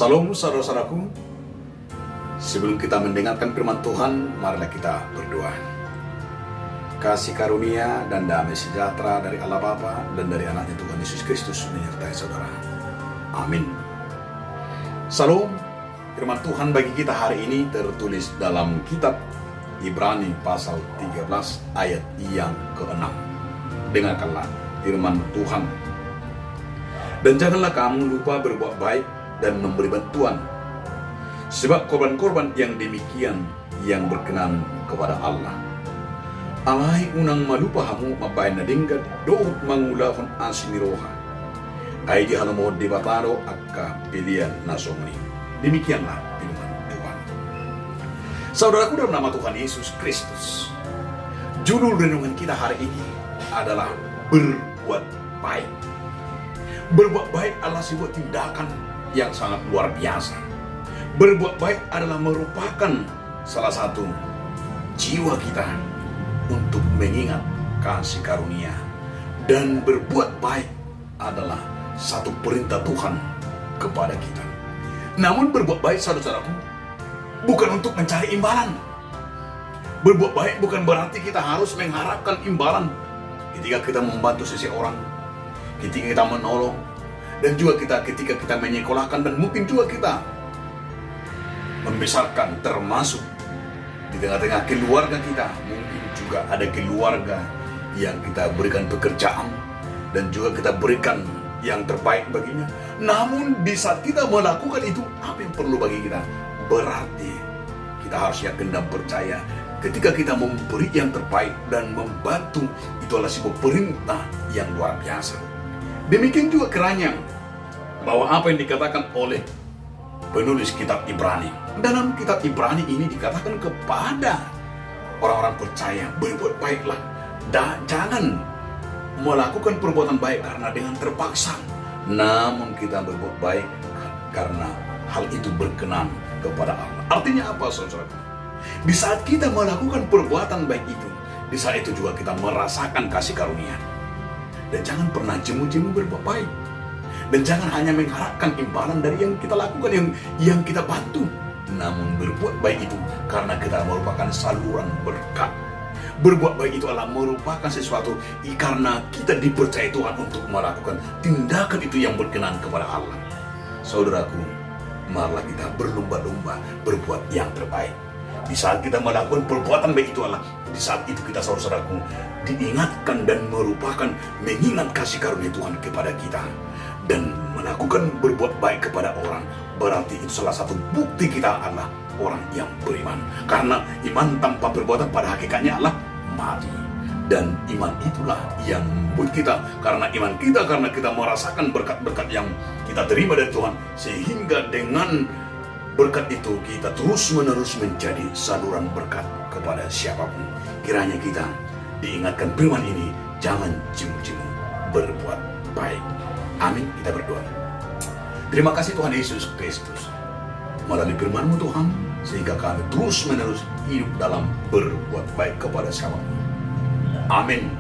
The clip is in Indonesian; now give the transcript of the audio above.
Salam saudara-saudaraku, sebelum kita mendengarkan firman Tuhan, marilah kita berdoa. Kasih karunia dan damai sejahtera dari Allah Bapa dan dari anaknya Tuhan Yesus Kristus menyertai saudara. Amin. Salam, firman Tuhan bagi kita hari ini tertulis dalam kitab Ibrani pasal 13 ayat yang ke-6. Dengarkanlah firman Tuhan. Dan janganlah kamu lupa berbuat baik dan memberi bantuan, sebab korban-korban yang demikian yang berkenan kepada Allah. Alai unang malupahamu mabayan na dinggat doot mangulafon asiniroha. Ay di halamu debataro akka pilihan nasomni. Demikianlah firman Tuhan. Saudaraku, dalam nama Tuhan Yesus Kristus, judul renungan kita hari ini adalah berbuat baik. Berbuat baik adalah sebuah tindakan yang sangat luar biasa. Berbuat baik adalah merupakan salah satu jiwa kita untuk mengingat kasih karunia. Dan berbuat baik adalah satu perintah Tuhan kepada kita. Namun berbuat baik, saudara-saudaraku, bukan untuk mencari imbalan. Berbuat baik bukan berarti kita harus mengharapkan imbalan ketika kita membantu seseorang, ketika kita menolong, dan juga ketika kita menyekolahkan, dan mungkin juga kita membesarkan, termasuk di tengah-tengah keluarga kita. Mungkin juga ada keluarga yang kita berikan pekerjaan dan juga kita berikan yang terbaik baginya. Namun di saat kita melakukan itu, apa yang perlu bagi kita? Berarti kita harus yakin dan percaya ketika kita memberi yang terbaik dan membantu, itu adalah sebuah perintah yang luar biasa. Demikian juga kiranya bahwa apa yang dikatakan oleh penulis kitab Ibrani. Dalam kitab Ibrani ini dikatakan kepada orang-orang percaya, berbuat baiklah. Dan jangan melakukan perbuatan baik karena dengan terpaksa. Namun kita berbuat baik karena hal itu berkenan kepada Allah. Artinya apa, saudara? Di saat kita melakukan perbuatan baik itu, di saat itu juga kita merasakan kasih karunia. Dan jangan pernah jemu-jemu berbuat baik. Dan jangan hanya mengharapkan imbalan dari yang kita lakukan, yang kita bantu. Namun berbuat baik itu karena kita merupakan saluran berkat. Berbuat baik itu adalah merupakan sesuatu karena kita dipercaya Tuhan untuk melakukan tindakan itu yang berkenan kepada Allah. Saudaraku, marilah kita berlomba-lomba berbuat yang terbaik. Di saat kita melakukan perbuatan baik itu adalah di saat itu kita, saudaraku, diingatkan dan merupakan mengingat kasih karunia Tuhan kepada kita. Dan melakukan berbuat baik kepada orang, berarti itu salah satu bukti kita adalah orang yang beriman. Karena iman tanpa perbuatan pada hakikatnya adalah mati. Dan iman itulah yang membuat kita, karena iman kita, karena kita merasakan berkat-berkat yang kita terima dari Tuhan, sehingga dengan berkat itu kita terus-menerus menjadi saluran berkat kepada siapapun. Kiranya kita diingatkan firman ini, jangan jemu-jemu berbuat baik. Amin, kita berdoa. Terima kasih Tuhan Yesus Kristus, melalui firman-Mu Tuhan, sehingga kami terus-menerus hidup dalam berbuat baik kepada siapapun. Amin.